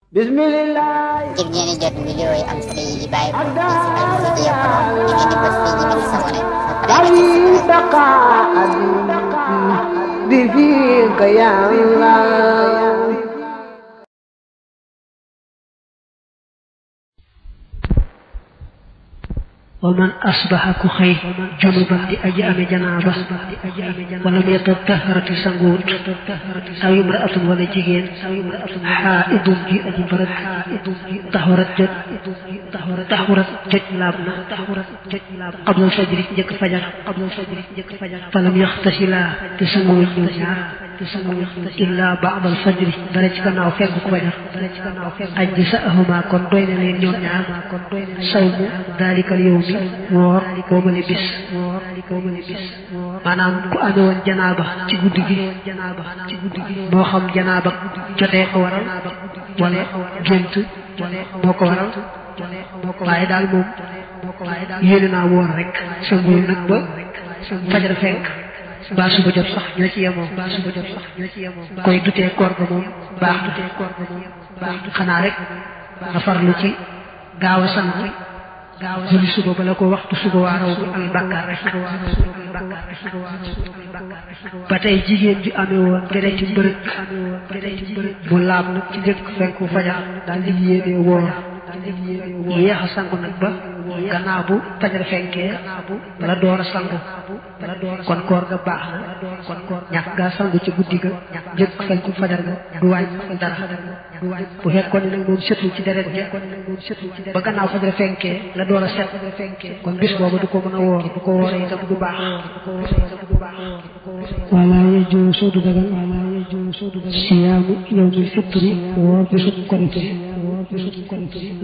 Bismillah. ngir ngeen jot vidéo yi am solo yi bàyyi ko ci Al Mouridiyyah Pro di ngeen di bës fii ñu bind s'abonné بفيك يا الله ومن أصبح كخي جنوبا دي أجي أمي جنابة ولم يتطهر سنغوت أو امرأة ولا جيجين حائض جي أجي برد طهرت جد لابنا قبل الفجر جك فجر فلم يغتسلا تسنغوت إلا بعد الفجر درج كناو فيك فجر أجزاءهما كون دوين لين ñoom ñaar sawmu dalika al-yawm woor boobale bis maanaam ku amee woon janaaba ci guddi gi moo xam janaaba jotee ko waral wala gént moo ko waral waaye daal moom yéene naa woor rek sangul nag ba fajar fenk baa suba jot sax ñoo ci yemoo koy dutee koor ga moom baax xanaa rek nga farlu ci gaaw a sangu julli suba bala ko waxtu suba waaraw bi am bàkkaar rek ba tey jigéen ji amee woon dereti mbërëg bu laab nag ci njëkk fenku fajar daal di yéene woor yéex a sangu nag ba gannaaw bu fajar fenkee bala door a sangu kon koor ga baax na ñàkk gaa sangu ci guddi ga njëkk fenku fajar ga du wàññi dara bu fekkoon ne nag moom setul ci deret ja ba gannaaw fajar fenkee la door a set kon bis boobu du ko mën a woor bu ko wooree itam du baax wala yajuuzu du dagan siyaamu yawmil fitri woor bisub korite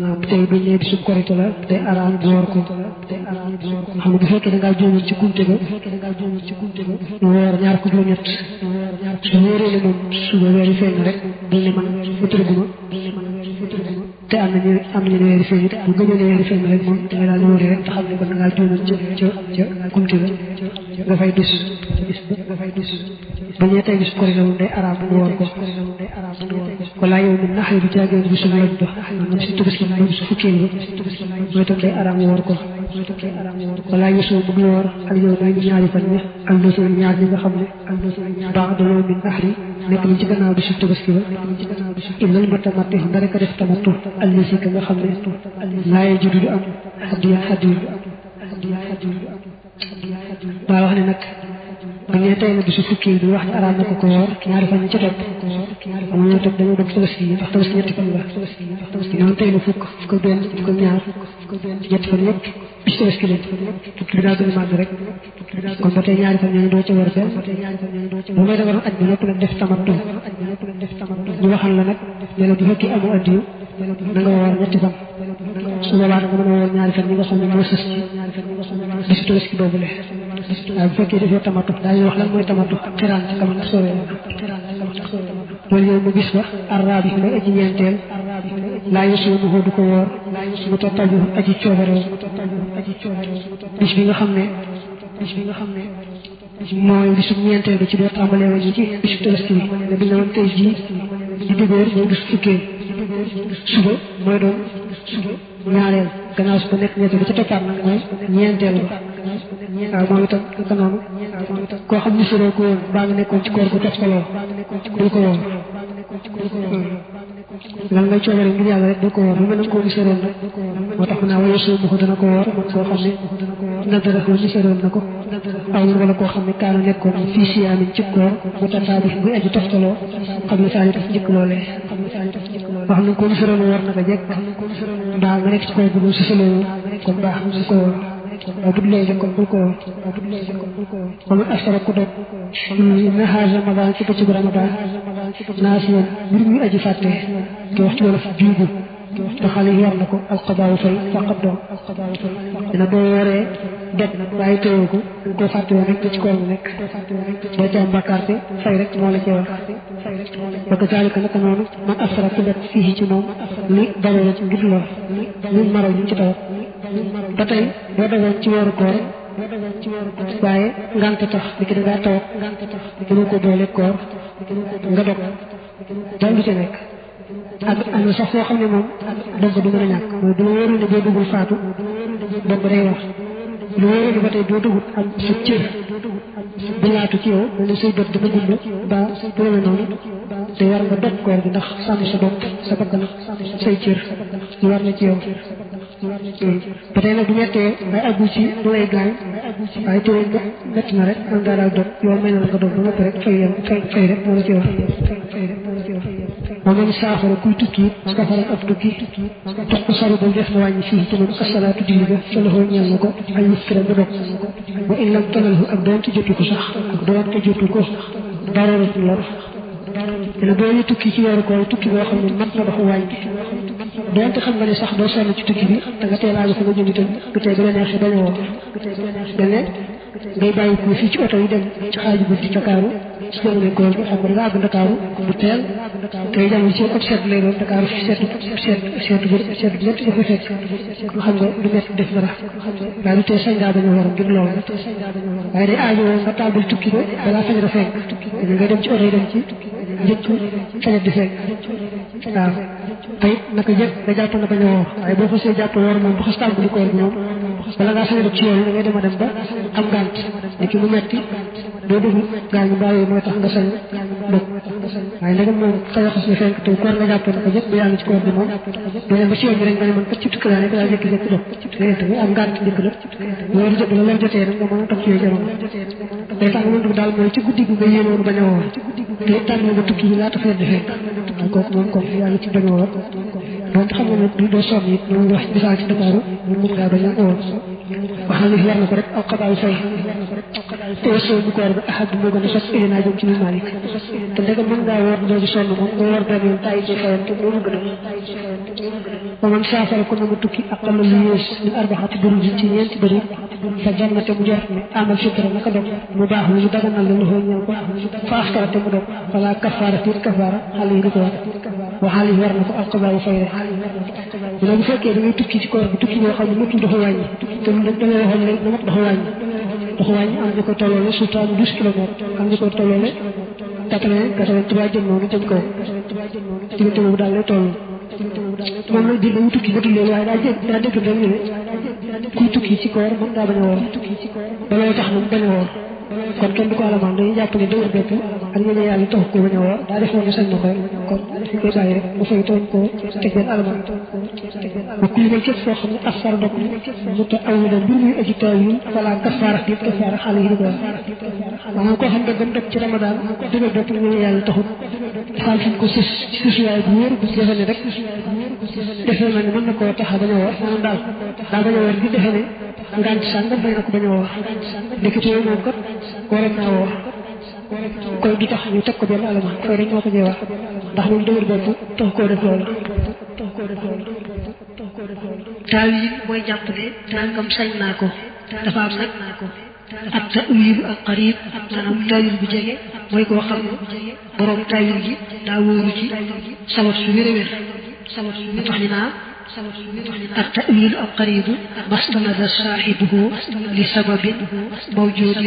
naam tey bu ñëwee bisub korite la day araam woor ko xam nga bu fekkee da ngaa jóomoon ci kumte ga woor ñaar ko juróom-ñett su wóoree ne moom suba weeri feeñ rek dañ ne man futuraguma te am nañu ne weeri feeñ it bu gëmee ne weeri feeñ rek moom da ngay daal di wóoree rek te xam ne kon da ngaa jóomoon ca kumte ga nga fay dus bu ñëwee tey bis korite moom day araam woor ko wala yow mi nax yi du caageen bisu lañ dox maanaam si tabaski moom su fukkeel ba mooy itam day araam woor ko wala yosoo bu woor ak yow day ñaari fan ñi ak losoo ñaar ñi nga xam ne baax daloo mi nax yi nekk nañ ci gannaaw bisu tabaski ba illal ma tamati ndara ko def tamatu allisi ka nga xam ne laaye juddu du am hadiya daa wax ne nag bu ñu tey na bisu fukkeel bi wax ne araam na ko ko woor ñaari fan ñi ci topp xam nga topp dañoo dem tabaski yi ndax tabaski ñetti fan la ñoom tey na fukk ak benn fukk ak ñaar ñetti fan yëpp bis tabaski lañ fukki bi daa gën a màgg rek kon ba tey ñaari fan ñooñu doo ca war benn bu may da waroon aj bi lépp nag def tamattu ñu waxal la nag ne la bu fekkee amoo addiyu na nga woor ñetti fan su boobaa nga mën a woor ñaari fan ñi nga xam ne moo sës ci bisu tabaski boobule waaye bu fekkee defee tamattu daañu wax lan mooy tamattu ak xiraan ci kanam ak soobee loolu yow mu gis ba arraabi mooy aji ñeenteel laa yasuumuhu du ko woor mu tattabu aji coobarew bis bi nga xam ne mooy bisu ñeenteel bi ci doo tàmbalee woon ci bisu tabaski bi ne bi ne woon tey jii di dëgër mooy bisu fukkeel suba mooy doon ñaareel gannaaw su ko nekk ñeenteel bi ca toppaat nag mooy ñeenteel ba waaw moom itam naka noonu koo xam ni soroo ko woon baa nga nekkoon ci koor gu toftaloo bul ko woor lan ngay coobare ngir yàlla rek bul ko woor bu mel ne koo gisaroon nag moo tax naa waye soo ko dana ko woor man koo xam ne nadara ko gisaroon na ko aw wala koo xam ne kaana nekkoon fii siyaamin ci koor mu tataabi buy aji toftaloo xam ne saa yi daf njëkk loolee wax nañ koo gisaroon woor naka jekk mbaa nga nekk ci koor gu doo susaloo kon baax na ko woor waaw bu dul kon bul ko woor kon asara ku dog nahaar ramadan ci bëccëgu ramadan naas yoon mbir muy aji fàtte te waxtu wala juubu te xale yi war na ko alqadaawu fay faqat doom dina boo wooree dog waaye teewoo ko koo fàtte woon rek ci koor bu nekk boo ci am bakkaar te fay rek moo la ci war ba ko zaalika naka noonu man asara ku dog fii ci moom li daloo ci ngir lor min maraw ñu ci tawat ba tey boo dogoon ci weeru koor waaye ngante tax li ki da ngaa tawat dina ko boole koor nga dog dal du ci nekk ak am na sax foo xam ne moom dogg du mën a ñàkk mooy bu la wóorul ne boo duggul faatu dogg day wax lu wóorul ne ba tey boo duggul am sa cër bu laatu ci yow mel ne say bët dafa gudd ba bu demee noonu te war nga dog koor gi ndax sàmm sa bopp sa bakkan say cër lu war na ci yow ba tey nag bu mettee ngay àggu ci du lay gaañ waaye teewul métti na rek man daa daal dog yow may na la nga dog ba noppi rek fay rek moo la ci wax moom saafara kuy tukki safara ab tukki tox ko sori ba def na wàññi fii ci moom asalaatu julli ba te loxo ñeel na ko ay muskira nga dog ba in lam tanalhu ak doonte jotu ko sax ak doonte jotu ko dararatu lor te boo ñu tukki ci weeru koor tukki boo xam ne mat na dafa wàññi doonte xam nga ne sax doo sonn ci tukki bi da nga teelaa fa nga jëm itam bu tey bi la neexee bañ a woo dane ngay bàyyi ko fii ci oto yi dem ci xaaju guddi Ndakaaru ci jamono koor bi xam nga da nga àgg Ndakaaru bu teel tey jamono ci ab seet lay doon Ndakaaru seetu bu métti dafa fekk xam nga du métti def dara waaye du tee sañ ngaa bañ a war ngir loolu waaye day aajo nga tàmbali tukki ba balaa fajar a fekk nga dem ci oto yi dem ci njëkk fajar di fekk waaw tey naka jëkk nga jàpp na bañ a woor waaye boo xasee jàpp woor moom bu xas tàmbali koor bi moom bala ngaa sañ a def ci yoon da ngay dem a dem ba am gànt ni ki mu metti doo dugg gaañu mbaa yooyu mooy tax nga sañ dog waaye ndegam moom fajar xas na fenk te koor nga jàpp naka jëkk ba yaa ngi ci koor bi moom doo dem ba ci yoon bi rek nga ne man kat ci tukki laa nekk daa jékki-jékki dog léegi tamit am gànt dikk la loolu jot la leen jotee nag nga mën a toog ci yooyu jamono day tax nga mën dugg daal mooy ci guddi gi nga yéenoon bañ a woor te tànn nga tukki yi laata fajar di fekk waaye kooku moom comme yaa ngi ci bañ a woor donc xam nga ne doo sonn it ñu wax misaal ci Dakar ñu mën ngaa bañ a woor waxal ni war na ko rek aw xabaayu fay te wasoo bu koor bi ahad moo gën a sos élinaa jëm ci ñu Malick te ndegam mën ngaa woor doo ci sonn moom nga woor benn yoon tàyyi ci fayam te loolu gën a man saafara ko na mu tukki aqal lu yées min arbaxati buruj ci ñeenti bëri fa jannate mu jort ne amal fitra naka dog mu baax lu ñu daganal la loxoo ñeel ko fa aftara te mu dog wala kafaara tiit kafaara xale yi di ko war waxaal yi war na ko alqabaayu fay rek bu fekkee da ngay tukki ci koor bi tukki boo xam ne matul dafa wàññi te da ngay waxoon léegi na mat dafa wàññi am ñu ko tolloole surtout am 12 kilomètres am ñu ko tolloole 83 jëm noonu jëm kaw diggante boobu daal lay toll moom nag di dañu tukki ba loolu waaye daa dégg rek ñu ne kuy tukki ci koor mën ngaa bañ a woor ba loolu tax na mu bañ a woor kon kenn du ko alamaan dañuy jàpp ne dëgër bépp ak ñene yàlla taxu ko bañ a woor daa defoon ne sañ na ko rek kon fi koy bàyyi rek bu fay tooñ ko teg benn alamaan ba ku limal képp foo xam ne afsar dog mu ta awudan mbir muy aji taawil wala kafaara yëpp kafaara xale yi di ko wax maanaam koo xam ne gën dog ci ramadan dëgër bépp ñene yàlla taxut faal fi ko sës ci sësuwaay bu wóor bu defe ne rek defee na ne mën na koo taxa bañ a woor maanaam daal daa bañ a woor gi defe ne ngànt sàngam bañ na ko bañ a woor ndekete yow moom kat waroon naa woor koy du tax ñu teg ko benn alamaan koy rek moo ko jee wax ndax moom dëgër bopp tax koo def loolu taaw yi mooy jàpp ne nangam sañ naa ko dafa am nag ak ta'wil al qarib maanaam taawil bu jege mooy koo xam ne borom taawil gi daa wóoru ci sabab su wér a wér mu tax ni naa التأويل القريب ما استند صاحبه لسبب موجود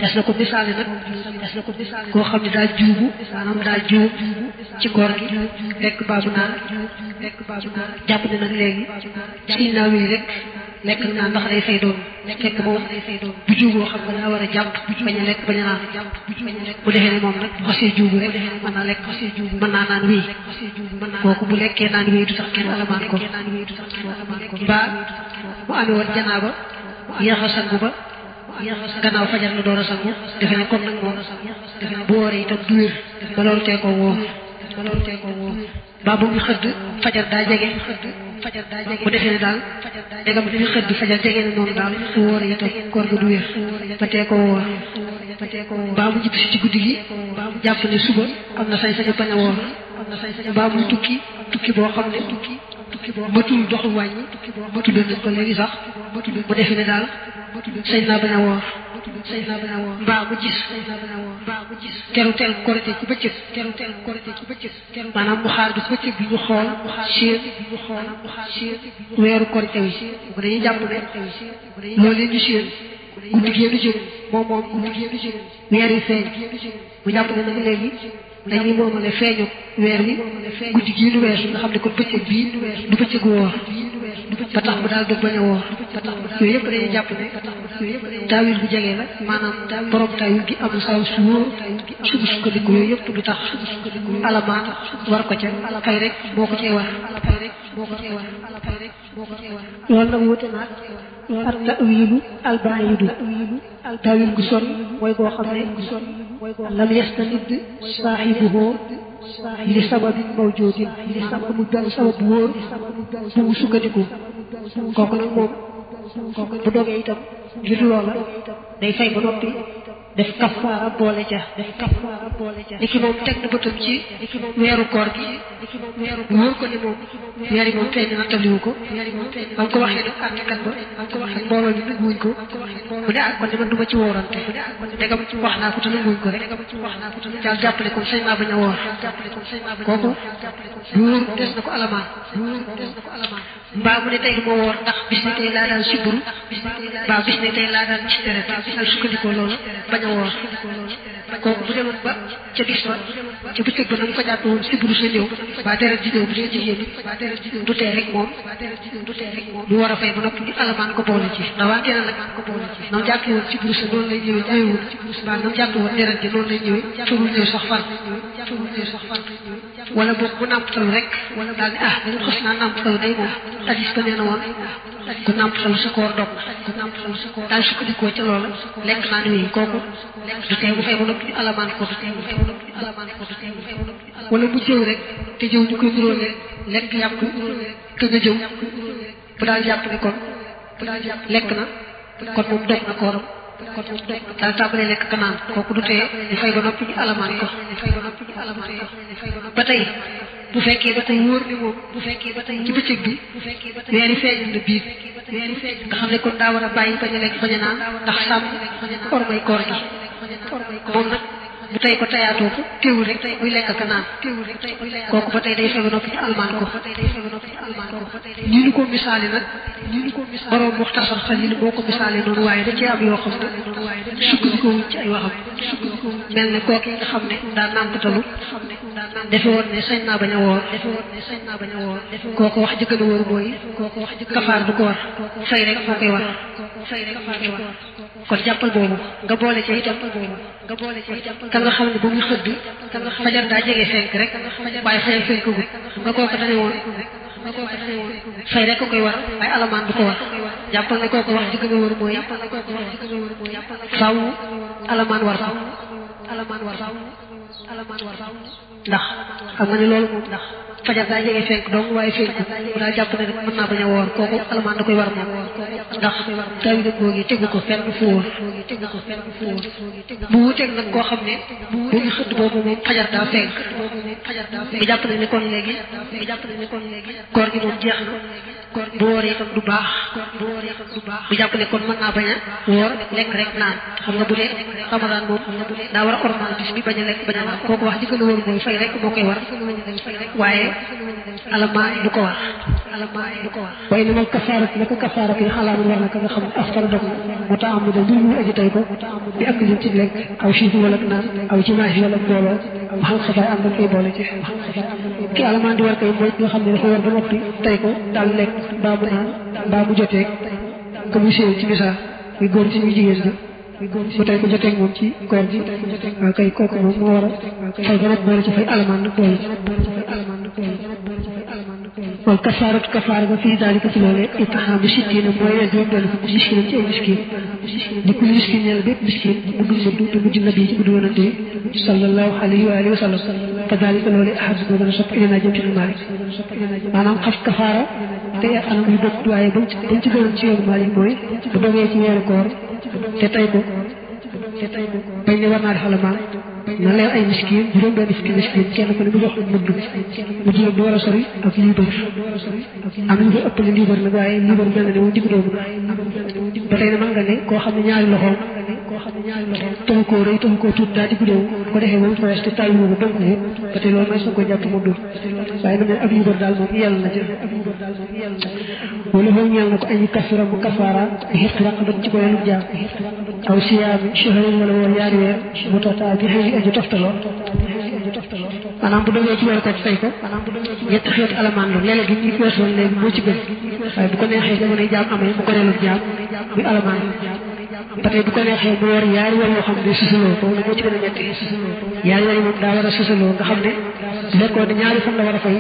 des na ko misaale nag koo xam ne daa juubu maanaam daa juub ci koor gi lekk baabu naan jàpp ne nag léegi siñ naa wéy rek lekk naan ndax day fay doon fekk moom bu juuboo xam nga daa war a jàpp bañ a lekk bañ a naan bu defee ne moom nag bu xasee juubu rek mën naa lekk mën naa naan wéy kooku bu lekkee naan wéy du tax kenn alamaan ko mbaa mu amee woon janaaba yéex a sangu ba gannaaw fajar la door a sangu defe ne kon nag moom bu wooree itam du wér ba loolu tee ko woo mbaa bu ñu xëdd fajar daa jege bu defee ne daal dégam fi ñu xëdd fajar jege na noonu daal bu wooree itam koor ga du wér ba tee ko woor mbaa mu ñibbisi ci guddi gi jàpp ne suba am na sañ-sañu bañ a woor mbaa muy tukki boo xam ne matul doxu wàññi tuddee nañ ko léegi sax bu defee ne daal sañ naa bañ a woor mbaa mu gis teru korite ci bëccëg maanaam mu xaar bi bëccëg bi ñu xool séen weeru korite wi bu dañuy jàpp ne loolu leen ñu séen guddi gi ñu jëm moom guddi gi ñu jëm weer yi feeñ mu jàpp ne nag léegi dañuy moomale feeñu weer wi guddi gii lu weesu nga xam ne kon bëccëg bii du bëccëgu woor ba tax mu daal di bañ a woor yooyu yëpp dañuy jàpp ne taawil bu jege la maanaam borom taawil gi am saa su wóor subu sukkandiku yooyu yëpp du tax alamaan war ko ca fay rek boo ko cee war loolu nag wute naag ak tawilu albaidu taawil gu sori mooy koo xam ne lam yastanid saaxibuhu li sababin mawjudin li sabab mu benn sabab bu wóor bu mu sukkandiku kooku nag moom bu dogee itam ngir loola day fay ba noppi def kafaara boole ca li ki moom teg na bëtam ci weeru koor gi wóor ko ni moom weer yi moom feeñ na tabliwu ko ba mu ko waxee nag àttekat ba mbooloo mi nanguwuñ ko mu ne kon de man du ma ci woorante ndegam wax naa ko te nanguwuñ ko rek daal jàppale comme sañ naa bañ a woor kooku wóor des na ko alamaan mbaa mu ne tey du ma woor ndax bis ni tey laa daan siburu mbaa bis ni tey laa daan gis deret ak sukkandikoo loolu bañ a woor kooku bu demoon ba ca bis ba ca bëccëg ba na mu ko jàppe woon siburu sa ñëw mbaa deret ji ñëw bu dee jigéen ñi du tee rek moom du war a fay ba noppi ñu alamaan ko boole ci ndax waa teel nag nam jàppe woon siburu sa noonu lay ñëwee ñëwewul mbaa nam jàppe woon deret ji noonu lay ñëwee turul ñëw sax far wala boog bu nàmptalu rek daal ni dañu xas naa nàmptalu day moom addis ba nee na woon ku nàmptalu sa koor dog daal sukkandikoo ca loola lekk naa ni wéy kooku du tee bu fay ba noppi ñu alamaan ko wala mu jëw rek te jëw ñu koy nuróole lekk yàpp ka nga jëw bu daal jàpp ne kon lekk na kon moom dog na kooram daal tàmbalee lekk ka naan kooku du tee ñu fay ba noppi ñu alamaan ko ba tey bu fekkee ba tey wóor ni moom ci bëccëg bi weeri feeñal na biir nga xam ne kon daa war a bàyyi bañ a lekk bañ a naan ndax sàmm ormay koor gi moom nag bu tey ko tayaatoo ko teewul rek muy lekk ka naan kooku ba tey day fay ba noppi ñu alamaan ko ni ñu ko misaale nag borom Muxtasar Xaliil boo ko misaale noonu waaye da cee am yoo xam ne sukkandiku wuñ ci ay waxam mel ne kooku nga xam ne daa nàmpatalu defe woon ne sañ naa bañ a woor kooku wax jëkk na wóor mooy kafaar du ko war fay rek moo koy war kon jàppal boobu nga boole ca itam ka nga xam ne ba muy xëdd fajar daa jege fenk rek waaye fajar fenkagut nga kooku dane woon fay rek ko koy war waaye alamaan du ko war jàppal ne kooku wax jëkk na wóor mooy faaw alamaan war ko ndax xam nga ne loolu moom ndax fajar daa jege fenk dong waaye fenk bu daal jàpp ne rek mën naa bañ a woor kooku alamaan da koy war moom ndax tawi da googi tegu ko fenn fu wóor bu wuteeg nag koo xam ne bu ñu xëdd boobu moom fajar daa fenk bi jàpp ne kon léegi koor gi moom jeex na bu wooree itam du baax bu jàpp ne kon mën naa bañ a woor lekk rek naan xam nga bu dee Ramadan moom daa war a ormal bis bi bañ a lekk bañ a naan kooku wax ji gën a wóor mooy fay rek moo koy war waaye alamaan du ko war waaye ni mal kafaara naka kafaara ki xalaat war na ka nga xam ne aftara dog na mu ta am da mbir mu aji tey ko bi ak liñ ci lekk aw siif wala naan aw ci maaj wala mbooloo ma xam xabaay am dañ koy boole ci ki alamaan di war kay mooy nga xam ne dafa war ba noppi tey ko daal lekk mbaa mu naan mbaa mu joteeg ka mu séew ci misaal muy góor ci muy jigéen ji mu tey ko joteeg moom ci koor gi waaw kay kooku moom moo war a fay ba nag boole ci fay alamaan nag boole wal kafaaratu kafaara ba fii daalika ci loolee it'aamu sittiina mooy juróom benn fukki miskin ci ay miskin di kulli miskin ñeel bépp miskin bu dul mëddu te mujj nabi ci bu dul yonante bi sallallahu alayhi wa alihi wa sallam te daalika loolee ahad moo gën a sopp ilinaa jëm ci lu Maalik maanaam xaf kafaara te anam yu bokk waaye bañ ci gënoon ci yoonu Maalik mooy bu dogee ci weeru koor te tay ko bañ ne war naa def alamaan na leer ay miskin juróom benn fukki miskin kenn ko ne mu jox mëdd mëdd nag du war a sori ak liibar am nañu ko ëppale liibar nag waaye liibar mel na ne moom digg doomu ba tey na mën nga ne koo xam ne ñaari loxoom taxu koo rëy taxu koo tuut daa digg doomu ko defee moom fees te taal boobu dënk ko ba tey loolu may soo ko jàpp mëdd waaye na mel ak liibar daal moom yàlla na ca wala foofu ñeel na ko ay kafira mu kafaara bi xeq raqabat ci koyelu jaam aw siyaami shahrin wala woor yaari weer mu tataa bi xëy aji toftaloo maanaam bu demee ci weer ko fay ko ñetti xeeti alamaan la léeg-léeg gi ñu feesoon léegi moo ci gën waaye bu ko neexee jamono jaam amee bu ko reelul jaam muy alamaan ba tey bu ko neexee mu woor yaari weer yoo xam ne susaloo foofu moo ci gën a ñetti yaari weer yi moom daa war a susaloo nga xam ne bu fekkoon ne ñaari fan la war a fay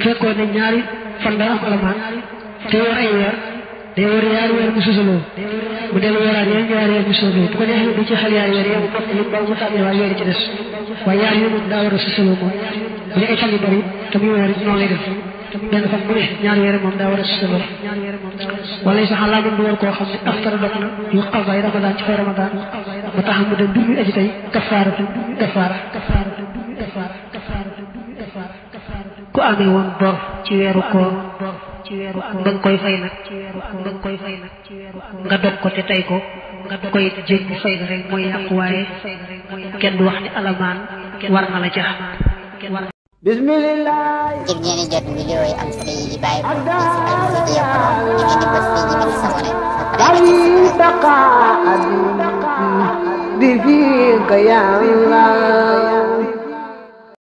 fekkoon ne ñaari fan la am alamaan te woor ay weer day woor yaari weer mu susaloo mu dellu wooraat yeneen ñaari weer mu susaloo bu ko neexee du ci xel yaari weer yow bopp li ba mu tànne waaye weer ci des waaye yaari yi moom daa war a susaloo moom bu dee ay fan yu bari te muy woor noonu lay def benn fan bu ne ñaari weer moom daa war a susaloo wala sax laa mën du war koo xam ne aftara dog na yu xabaay ramadaan ci fay ramadaan ba tax mu dem mbir mi aji tey kafaara ku amee woon bor ci weeru koor nga koy fay nag nga dog ko te tey ko nga koy jéggi fay ga rek mooy yàqu waaye kenn du wax ne alamaan war na la ca bismillah ngir ngeen di jot vidéo yi am solo yi bàyyi ko ci Alfayda Pro ngeen di bës fii ñu bind s'abonner bi fika ya Allah